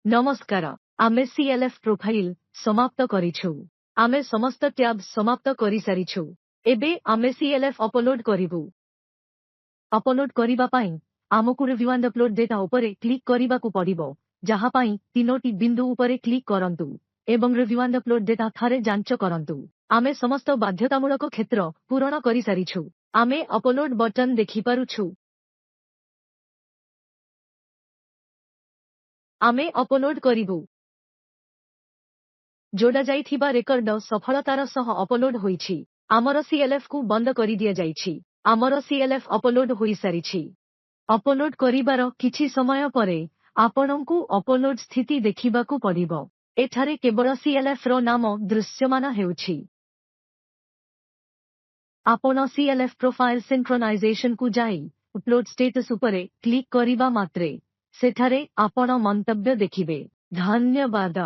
नमस्कार आमे CLF profile समाप्त करिछु आमे समस्त टैब समाप्त करि सारिछु एबे आमे सीएलएफ अपलोड करिवु अपलोड करिबा पई आमकु रिव्यू एंड अपलोड डेटा उपरे क्लिक करिबाकु पड़िबो जहा पई तीनोटी बिंदु उपरे क्लिक करंतु एवं रिव्यू एंड अपलोड डेटा थारे जांच करंतु आमे समस्त बाध्यतामूलक क्षेत्र पूर्ण करि सारिछु आमे अपलोड बटन देखि पारुछु आमे अपलोड करिवु जोड़ा जाइथिबा रेकर्ड सफलतार सह अपलोड होईछि आमर सीएलएफ को बंद करि दिया जाइछि आमर सीएलएफ अपलोड होई सारिछि अपलोड करिबार किछि समय परे आपणंकु अपलोड स्थिति देखिबाकु पड़िबो एठारे केवल सीएलएफ रो नाम दृश्यमान हेउछि आपण सीएलएफ प्रोफाइल सिंक्रोनाइजेशन को जाई अपलोड स्टेटस उपरे क्लिक करिबा मात्रे सेठारे आपण मंतव्य देखिबे धन्यवाद।